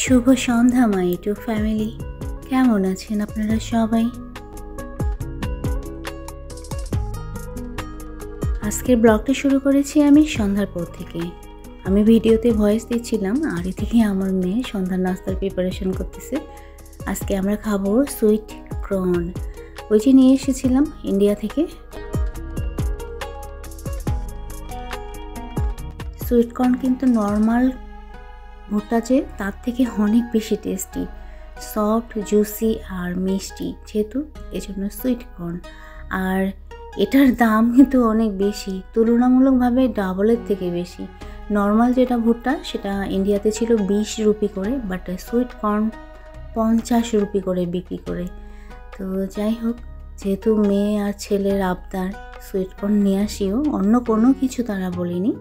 Shubho Sandhya my YouTube family, কেমন আছেন আপনারা সবাই? আজকের ব্লগটা শুরু করেছি আমি সন্ধ্যার পর থেকে। আমি ভিডিওতে ভয়েস দিচ্ছিলাম আর এ থেকে আমার মেয়ে সন্ধ্যার নাস্তার প্রিপারেশন করতেছে। আজকে আমরা খাবো সুইট কর্ন, ওই যে নিয়ে এসেছিলাম ইন্ডিয়া থেকে। সুইট কর্ন কিন্তু নর্মাল ভুট্টা যে তার থেকে অনেক বেশি টেস্টি, সফট, জুসি আর মিষ্টি, যেহেতু এজন্য সুইট কর্ন। আর এটার দাম কিন্তু অনেক বেশি, তুলনামূলকভাবে ডাবলের থেকে বেশি। নর্মাল যেটা ভুট্টা সেটা ইন্ডিয়াতে ছিল 20 রুপি করে, বাট সুইট কর্ন 50 রুপি করে বিক্রি করে। তো যাই হোক, যেহেতু মেয়ে আর ছেলের আবদার সুইট কর্ন নিয়ে আসিও, অন্য কোনো কিছু তারা বলেনি,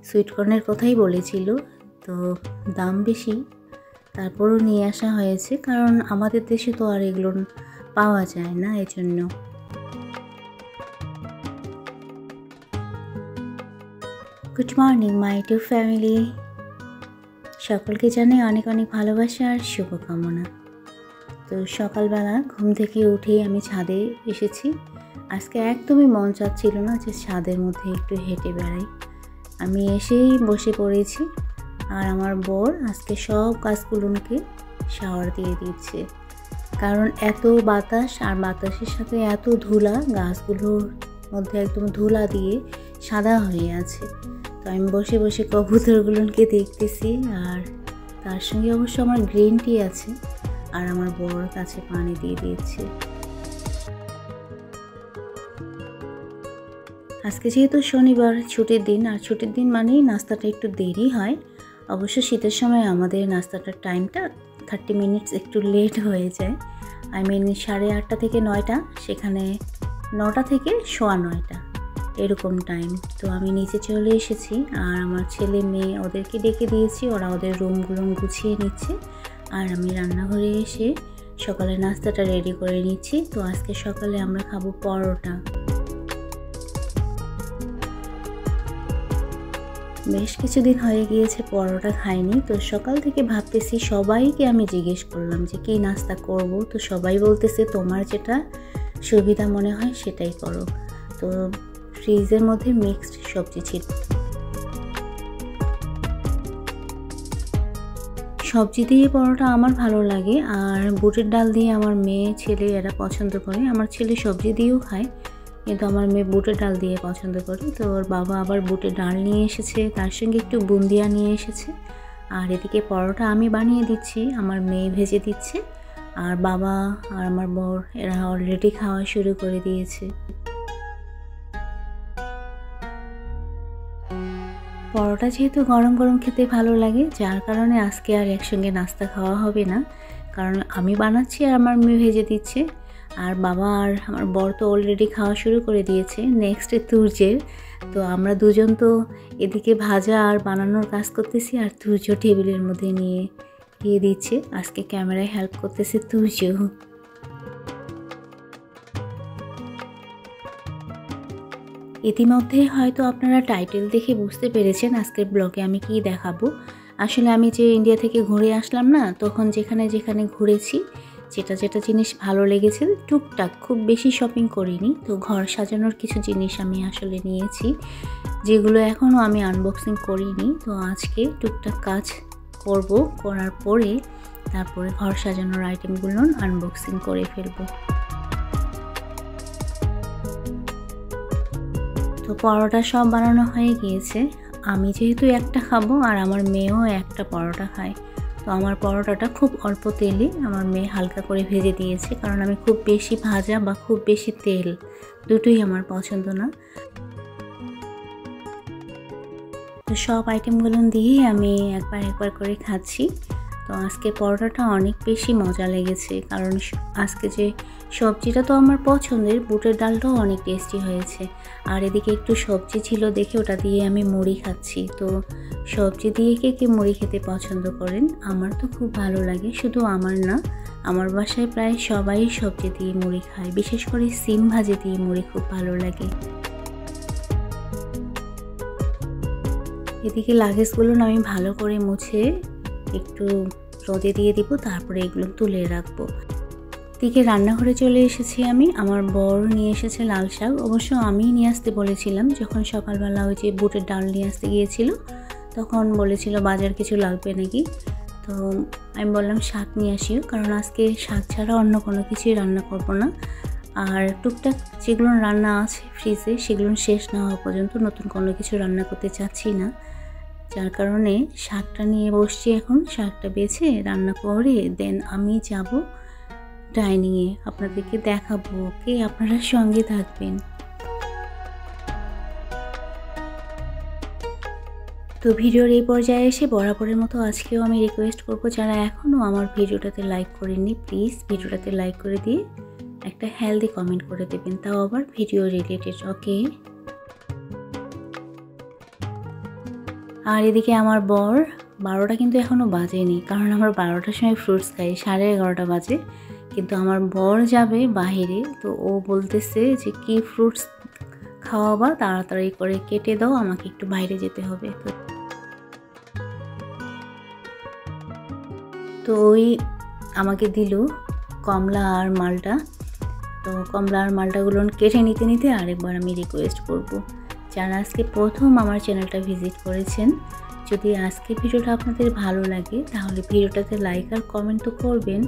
সুইট কর্নের কথাই বলেছিল। তো দাম বেশি, তারপরও নিয়ে আসা হয়েছে, কারণ আমাদের দেশে তো আর এগুলো পাওয়া যায় না, এজন্য। Good morning my YouTube family, সকলকে জানাই অনেক অনেক ভালোবাসা আর শুভকামনা। তো সকালবেলা ঘুম থেকে উঠেই আমি ছাদে এসেছি। আজকে একদমই মন চাচ্ছিল না যে ছাদের মধ্যে একটু হেঁটে বেড়াই। আমি এসেই বসে পড়েছি, আর আমার বর আজকে সব গাছগুলোকে শাওয়ার দিয়ে দিচ্ছে, কারণ এত বাতাস, আর বাতাসের সাথে এত ধুলা, গাছগুলোর মধ্যে একদম ধুলা দিয়ে সাদা হয়ে আছে। তো আমি বসে বসে কবুতরগুলোকে দেখতেছি, আর তার সঙ্গে অবশ্য আমার গ্রিন টি আছে, আর আমার বর কাছে পানি দিয়ে দিয়েছে। আজকে যেহেতু শনিবার, ছুটির দিন, আর ছুটির দিন মানেই নাস্তাটা একটু দেরি হয়। অবশ্য শীতের সময় আমাদের নাস্তাটার টাইমটা 30 মিনিটস একটু লেট হয়ে যায়। আই মিন 8:30 থেকে 9টা, সেখানে 9টা থেকে 9:15 এরকম টাইম। তো আমি নিচে চলে এসেছি, আর আমার ছেলে মেয়ে ওদেরকে ডেকে দিয়েছি, ওরা ওদের রুমগুলো গুছিয়ে নিচ্ছে, আর আমি রান্নাঘরে এসে সকালে নাস্তাটা রেডি করে নিচ্ছি। তো আজকে সকালে আমরা খাবো পরোটা। বেশ কিছুদিন হয়ে গিয়েছে পরোটা খাইনি, তো সকাল থেকে ভাবতেছি, সবাইকে আমি জিজ্ঞেস করলাম যে কী নাস্তা করব। তো সবাই বলতেছে তোমার যেটা সুবিধা মনে হয় সেটাই করো। তো ফ্রিজের মধ্যে মিক্সড সবজি ছিল, সবজি দিয়ে পরোটা আমার ভালো লাগে, আর বুটের ডাল দিয়ে আমার মেয়ে ছেলে এরা পছন্দ করে। আমার ছেলে সবজি দিয়েও খায়, কিন্তু আমার মেয়ে বুটের ডাল দিয়ে পছন্দ করে। তো ওর বাবা আবার বুটের ডাল নিয়ে এসেছে, তার সঙ্গে একটু বুন্দিয়া নিয়ে এসেছে। আর এদিকে পরোটা আমি বানিয়ে দিচ্ছি, আমার মেয়ে ভেজে দিচ্ছে, আর বাবা আর আমার বর এরা অলরেডি খাওয়া শুরু করে দিয়েছে। পরোটা যেহেতু গরম গরম খেতে ভালো লাগে, যার কারণে আজকে আর একসঙ্গে নাস্তা খাওয়া হবে না, কারণ আমি বানাচ্ছি আর আমার মেয়ে ভেজে দিচ্ছে। আর বাবা আর আমার বর তো অলরেডি খাওয়া শুরু করে দিয়েছে। নেক্সট তুর্যের, তো আমরা দুজন তো এদিকে ভাজা আর বানানোর কাজ করতেছি, আর তুর্য টেবিলের মধ্যে নিয়ে দিয়ে দিচ্ছে। আজকে ক্যামেরায় হেল্প করতেছে তুর্য। ইতিমধ্যে হয়তো আপনারা টাইটেল দেখে বুঝতে পেরেছেন আজকের ব্লগে আমি কি দেখাবো। আসলে আমি যে ইন্ডিয়া থেকে ঘুরে আসলাম না, তখন যেখানে যেখানে ঘুরেছি, যেটা জিনিস ভালো লেগেছে, টুকটাক, খুব বেশি শপিং করিনি। তো ঘর সাজানোর কিছু জিনিস আমি আসলে নিয়েছি, যেগুলো এখনও আমি আনবক্সিং করিনি। তো আজকে টুকটাক কাজ করব, করার পরে তারপরে ঘর সাজানোর আইটেমগুলো আনবক্সিং করে ফেলবো। তো পরোটা সব বানানো হয়ে গিয়েছে। আমি যেহেতু একটা খাবো, আর আমার মেয়েও একটা পরোটা খায়, তো আমার পরোটাটা খুব অল্প তেলে আমার মেয়ে হালকা করে ভেজে দিয়েছে, কারণ আমি খুব বেশি ভাজা বা খুব বেশি তেল দুটোই আমার পছন্দ না। তো সব আইটেমগুলো দিয়েই আমি একবার একবার করে খাচ্ছি। তো আজকে পরোটাটা অনেক বেশি মজা লেগেছে, কারণ আজকে যে সবজিটা তো আমার পছন্দের, বুটের ডালটাও অনেক টেস্টি হয়েছে। আর এদিকে একটু সবজি ছিল দেখে ওটা দিয়ে আমি মুড়ি খাচ্ছি। তো সবজি দিয়ে কে কে মুড়ি খেতে পছন্দ করেন? আমার তো খুব ভালো লাগে, শুধু আমার না, আমার বাসায় প্রায় সবাই সবজি দিয়ে মুড়ি খায়, বিশেষ করে সিম ভাজি দিয়ে মুড়ি খুব ভালো লাগে। এদিকে লাগেজগুলো আমি ভালো করে মুছে একটু রোদে দিয়ে দিব, তারপরে এগুলো তুলে রাখবো। দিকে রান্নাঘরে চলে এসেছি আমি। আমার বর নিয়ে এসেছে লাল শাক। অবশ্য আমি নিয়ে আসতে বলেছিলাম, যখন সকালবেলা ওই যে বুটের ডাল নিয়ে আসতে গিয়েছিল তখন বলেছিল বাজার কিছু লাগবে নাকি। তো আমি বললাম শাক নিয়ে আসিও, কারণ আজকে শাক ছাড়া অন্য কোনো কিছুই রান্না করব না। আর টুকটাক যেগুলো রান্না আছে ফ্রিজে সেগুলো শেষ না হওয়া পর্যন্ত নতুন কোনো কিছু রান্না করতে চাচ্ছি না, যার কারণে শাকটা নিয়ে বসছি। এখন শাকটা বেছে রান্না করে দেন আমি যাব ডাইনিংয়ে, আপনাদেরকে দেখাবো। ওকে, আপনারা সঙ্গে থাকবেন। তো ভিডিওর এই পর্যায়ে এসে বরাবরের মতো আজকেও আমি রিকোয়েস্ট করব, যারা এখনও আমার ভিডিওটাতে লাইক করেননি প্লিজ ভিডিওটাতে লাইক করে দিয়ে একটা হেলদি কমেন্ট করে দেবেন, তাও আবার ভিডিও রিলেটেড। ওকে, আর এদিকে আমার বর 12টা কিন্তু এখনও বাজেনি, কারণ আমার 12টার সময় ফ্রুটস খাই, 11:30 বাজে। কিন্তু আমার বর যাবে বাইরে, তো ও বলতেছে যে কি ফ্রুটস খাওয়াবা, তাড়াতাড়ি করে কেটে দাও, আমাকে একটু বাইরে যেতে হবে। তো ওই আমাকে দিল কমলা আর মালটা। তো কমলা আর মালটাগুলো কেটে নিতে নিতে আরেকবার আমি রিকোয়েস্ট করব, যারা আজকে প্রথম আমার চ্যানেলটা ভিজিট করেছেন, যদি আজকে ভিডিওটা আপনাদের ভালো লাগে তাহলে ভিডিওটাতে লাইক আর কমেন্ট তো করবেন।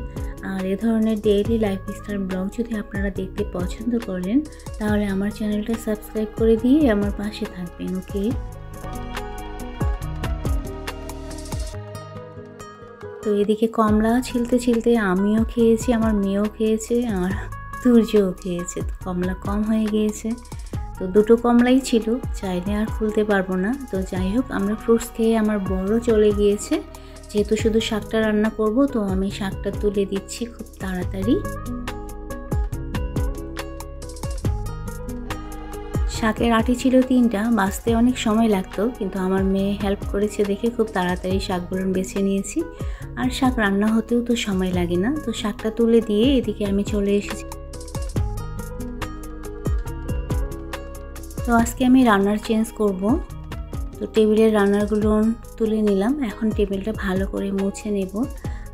আর এ ধরনের ডেইলি লাইফস্টাইল ব্লগ যদি আপনারা দেখতে পছন্দ করেন তাহলে আমার চ্যানেলটা সাবস্ক্রাইব করে দিয়ে আমার পাশে থাকবেন। ওকে, তো এদিকে কমলা ছিলতে ছিলতে আমিও খেয়েছি, আমার মেয়েও খেয়েছে, আর তুর্যও খেয়েছে। তো কমলা কম হয়ে গিয়েছে, তো দুটো কমলাই ছিল, চাইলে আর খুলতে পারবো না। তো যাই হোক, আমরা ফ্রুটস খেয়ে আমার বড় চলে গিয়েছে, যেহেতু শুধু শাকটা রান্না করব, তো আমি শাকটা তুলে দিচ্ছি খুব তাড়াতাড়ি। শাকের আটি ছিল 3টা, বাছতে অনেক সময় লাগতো, কিন্তু আমার মেয়ে হেল্প করেছে দেখে খুব তাড়াতাড়ি শাকগুলো বেছে নিয়েছি। আর শাক রান্না হতেও তো সময় লাগে না। তো শাকটা তুলে দিয়ে এদিকে আমি চলে এসেছি। তো আজকে আমি রান্নার চেঞ্জ করব, তো টেবিলের রান্নারগুলো তুলে নিলাম। এখন টেবিলটা ভালো করে মুছে নেব,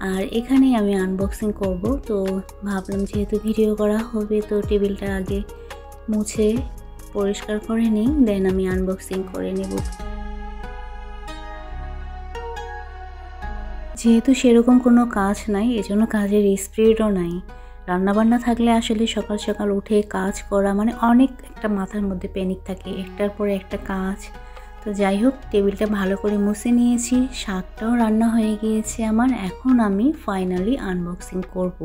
আর এখানেই আমি আনবক্সিং করব। তো ভাবলাম যেহেতু ভিডিও করা হবে তো টেবিলটা আগে মুছে পরিষ্কার করে নিই, দেন আমি আনবক্সিং করে নেব। যেহেতু সেরকম কোনো কাজ নাই, এজন্য কাজের স্পিডও নাই। রান্নাবান্না থাকলে আসলে সকাল সকাল উঠে কাজ করা মানে অনেক একটা মাথার মধ্যে প্যানিক থাকে, একটার পরে একটা কাজ। তো যাই হোক, টেবিলটা ভালো করে মুছে নিয়েছি, শাকটাও রান্না হয়ে গিয়েছে আমার। এখন আমি ফাইনালি আনবক্সিং করব।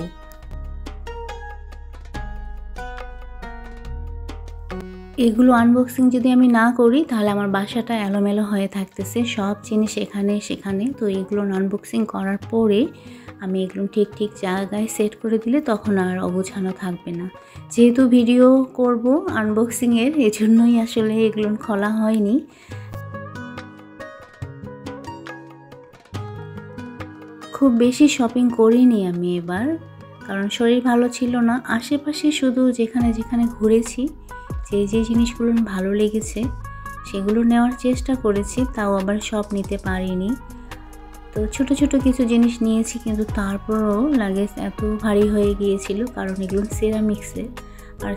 এগুলো আনবক্সিং যদি আমি না করি তাহলে আমার বাসাটা এলোমেলো হয়ে থাকতেছে, সব জিনিস এখানে সেখানে। তো এগুলো আনবক্সিং করার পরে আমি এগুলো ঠিক ঠিক জায়গায় সেট করে দিলে তখন আর অগোছানো থাকবে না। যেহেতু ভিডিও করব আনবক্সিংয়ের, এজন্যই আসলে এগুলো খোলা হয়নি। খুব বেশি শপিং করিনি আমি এবার, কারণ শরীর ভালো ছিল না। আশেপাশে শুধু যেখানে যেখানে ঘুরেছি, যে জিনিসগুলো ভালো লেগেছে সেগুলো নেওয়ার চেষ্টা করেছি, তাও আবার সব নিতে পারিনি। তো ছোট ছোট কিছু জিনিস নিয়েছি, কিন্তু তারপরও লাগেজ এত ভারী হয়ে গিয়েছিল, কারণ এগুলো সিরামিক্সে। আর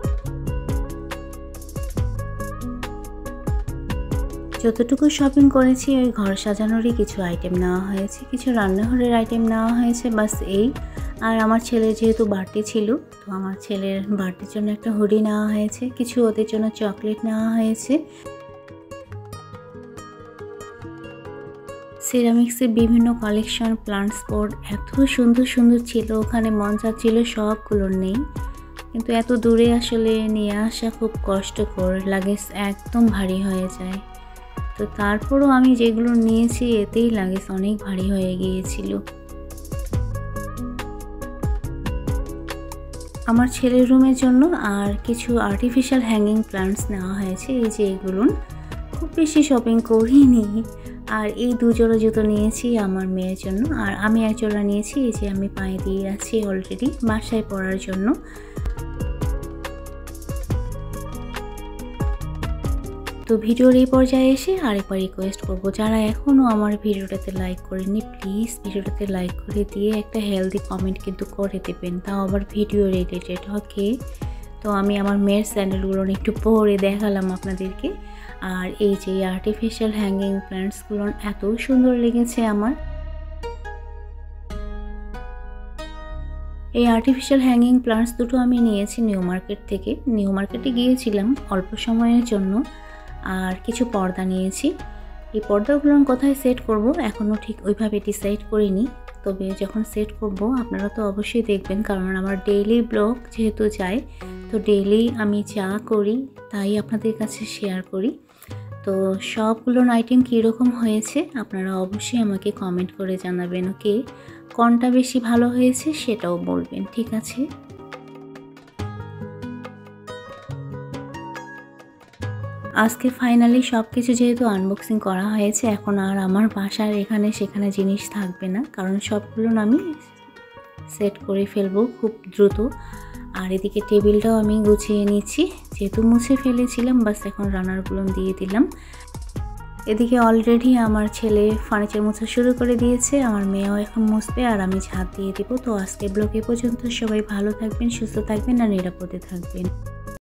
যতটুকু শপিং করেছি ওই ঘর সাজানোরই কিছু আইটেম নেওয়া হয়েছে, কিছু রান্নাঘরের আইটেম নেওয়া হয়েছে, বাস এই। আর আমার ছেলের যেহেতু বার্থডে ছিল, তো আমার ছেলের বার্থডের জন্য একটা হুডি নেওয়া হয়েছে, কিছু ওদের জন্য চকলেট নেওয়া হয়েছে। সিরামিক্সের বিভিন্ন কালেকশন, প্লান্ট স্পট এত সুন্দর সুন্দর ছিল, ওখানে মন চাচ্ছিল সবগুলো নেই, কিন্তু এত দূরে আসলে নিয়ে আসা খুব কষ্টকর, লাগেজ একদম ভারী হয়ে যায়। তো তারপরও আমি যেগুলো নিয়েছি এতেই লাগেজ অনেক ভারী হয়ে গিয়েছিল। আমার ছেলের রুমের জন্য আর কিছু আর্টিফিশিয়াল হ্যাঙ্গিং প্লান্টস নেওয়া হয়েছে, এই যে এগুলো। খুব বেশি শপিং করিনি। আর এই 2 জোড়া জুতো নিয়েছি আমার মেয়ের জন্য, আর আমি 1 জোড়া নিয়েছি, এই যে আমি পায়ে দিয়ে আছি অলরেডি বাসায় পরার জন্য। তো তো ভিডিওর এই পর্যায়ে এসে আরেকবার রিকোয়েস্ট করব, যারা এখনও আমার ভিডিওটাতে লাইক করেননি প্লিজ ভিডিওটাতে লাইক করে দিয়ে একটা হেলদি কমেন্ট কিন্তু করে দেবেন, তাও আবার ভিডিও রিলেটেড। ওকে, তো আমি আমার মেয়ের স্যান্ডেলগুলো একটু পরে দেখালাম আপনাদেরকে। আর এই যে আর্টিফিশিয়াল হ্যাঙ্গিং প্ল্যান্টসগুলো এত সুন্দর লেগেছে আমার। এই আর্টিফিশিয়াল হ্যাঙ্গিং প্ল্যান্টস দুটো আমি নিয়েছি নিউ মার্কেট থেকে। নিউ মার্কেটে গিয়েছিলাম অল্প সময়ের জন্য, আর কিছু পর্দা নিয়েছি। এই পর্দাগুলো কোথায় সেট করব এখনও ঠিক ওইভাবে ডিসাইড করিনি, তবে যখন সেট করব আপনারা তো অবশ্যই দেখবেন, কারণ আমার ডেইলি ব্লগ যেহেতু যায়, তো ডেইলি আমি যা করি তাই আপনাদের কাছে শেয়ার করি। তো সবগুলো আইটেম কীরকম হয়েছে আপনারা অবশ্যই আমাকে কমেন্ট করে জানাবেন। ওকে, কোনটা বেশি ভালো হয়েছে সেটাও বলবেন, ঠিক আছে? আজকে ফাইনালি সব কিছু যেহেতু আনবক্সিং করা হয়েছে, এখন আর আমার বাসার এখানে সেখানে জিনিস থাকবে না, কারণ সবগুলো আমি সেট করে ফেলবো খুব দ্রুত। আর এদিকে টেবিলটাও আমি গুছিয়ে নিচ্ছি, যেহেতু মুছে ফেলেছিলাম, বাস এখন রানারগুলো দিয়ে দিলাম। এদিকে অলরেডি আমার ছেলে ফার্নিচার মোছা শুরু করে দিয়েছে, আমার মেয়েও এখন মুছবে আর আমি ঝাঁট দিয়ে দিব। তো আজকে ব্লগ এ পর্যন্ত, সবাই ভালো থাকবেন, সুস্থ থাকবেন আর নিরাপদে থাকবেন।